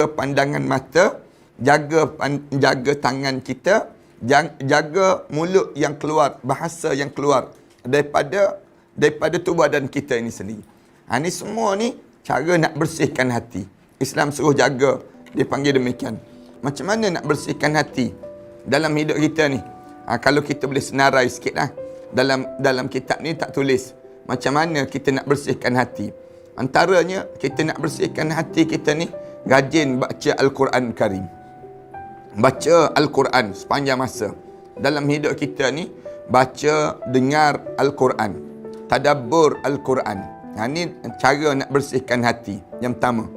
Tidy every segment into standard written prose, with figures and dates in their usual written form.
pandangan mata, jaga tangan kita, jaga mulut yang keluar, bahasa yang keluar daripada tubuh badan kita ini sendiri. Ini semua ni cara nak bersihkan hati. Islam suruh jaga, dia panggil demikian. Macam mana nak bersihkan hati dalam hidup kita ni? Kalau kita boleh senarai sikit lah. Dalam kitab ni tak tulis macam mana kita nak bersihkan hati. Antaranya kita nak bersihkan hati kita ni, rajin baca Al-Quran Karim. Baca Al-Quran sepanjang masa. Dalam hidup kita ni, baca, dengar Al-Quran. Tadabbur Al-Quran. Ini cara nak bersihkan hati yang pertama.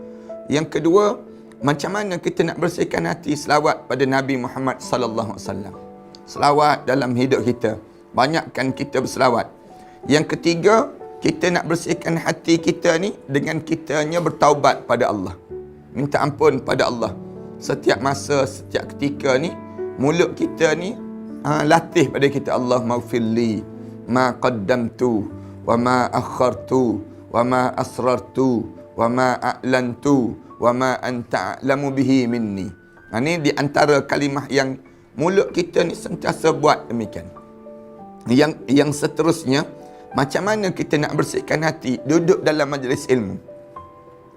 Yang kedua, macam mana kita nak bersihkan hati? Selawat pada Nabi Muhammad sallallahu alaihi wasallam. Selawat dalam hidup kita. Banyakkan kita berselawat. Yang ketiga, kita nak bersihkan hati kita ni dengan kitanya bertaubat pada Allah. Minta ampun pada Allah. Setiap masa, setiap ketika ni, mulut kita ni latih pada kita. Allah maghfirli ma qaddamtu wa ma akhartu wa ma asrartu wa ma a'lantu wa ma anta a'lamu bihi minni. Ini di antara kalimah yang mulut kita ni sentiasa buat demikian. Yang seterusnya, macam mana kita nak bersihkan hati? Duduk dalam majlis ilmu.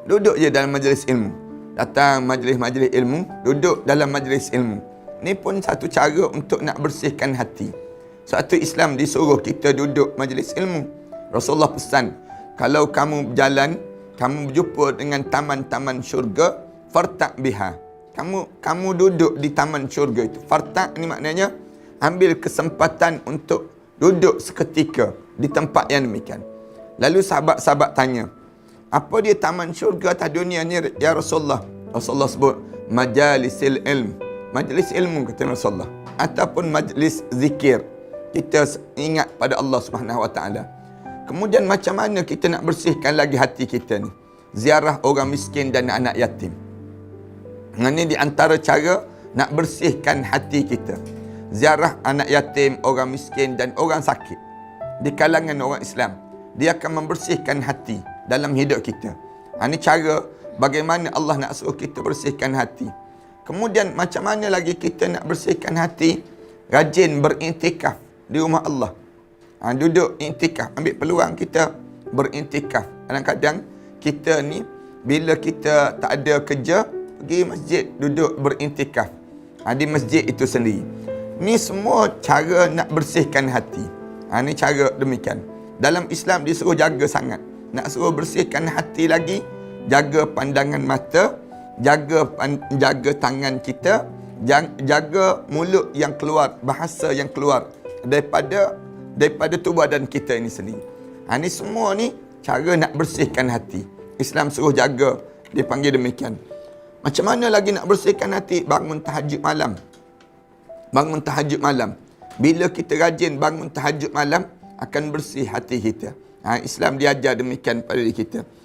Duduk je dalam majlis ilmu. Datang majlis-majlis ilmu, duduk dalam majlis ilmu. Ni pun satu cara untuk nak bersihkan hati. Satu Islam disuruh kita duduk majlis ilmu. Rasulullah pesan, kalau kamu berjalan, kamu berjumpa dengan taman-taman syurga, fartak biha. Kamu duduk di taman syurga itu. Fartak ni maknanya ambil kesempatan untuk duduk seketika di tempat yang demikian. Lalu sahabat-sahabat tanya, apa dia taman syurga atas dunia ni ya Rasulullah? Rasulullah sebut majalisil ilm. Majlis ilmu kata Rasulullah. Ataupun majlis zikir. Kita ingat pada Allah Subhanahu Wa Taala. Kemudian macam mana kita nak bersihkan lagi hati kita ni? Ziarah orang miskin dan anak yatim. Ini di antara cara nak bersihkan hati kita. Ziarah anak yatim, orang miskin dan orang sakit di kalangan orang Islam. Dia akan membersihkan hati dalam hidup kita. Ini cara bagaimana Allah nak suruh kita bersihkan hati. Kemudian macam mana lagi kita nak bersihkan hati? Rajin berintikaf di rumah Allah. Duduk intikaf, ambil peluang kita berintikaf. Kadang-kadang kita ni bila kita tak ada kerja, pergi masjid duduk berintikaf di masjid itu sendiri. Ni semua cara nak bersihkan hati. Ni cara demikian. Dalam Islam disuruh jaga sangat. Nak suruh bersihkan hati lagi, jaga pandangan mata, jaga tangan kita, jaga mulut yang keluar, bahasa yang keluar daripada tubuh badan kita ini sendiri. Ni semua ni cara nak bersihkan hati. Islam suruh jaga, dia panggil demikian. Macam mana lagi nak bersihkan hati? Bangun tahajud malam. Bangun tahajud malam. Bila kita rajin bangun tahajud malam, akan bersih hati kita. Islam diajar demikian pada diri kita.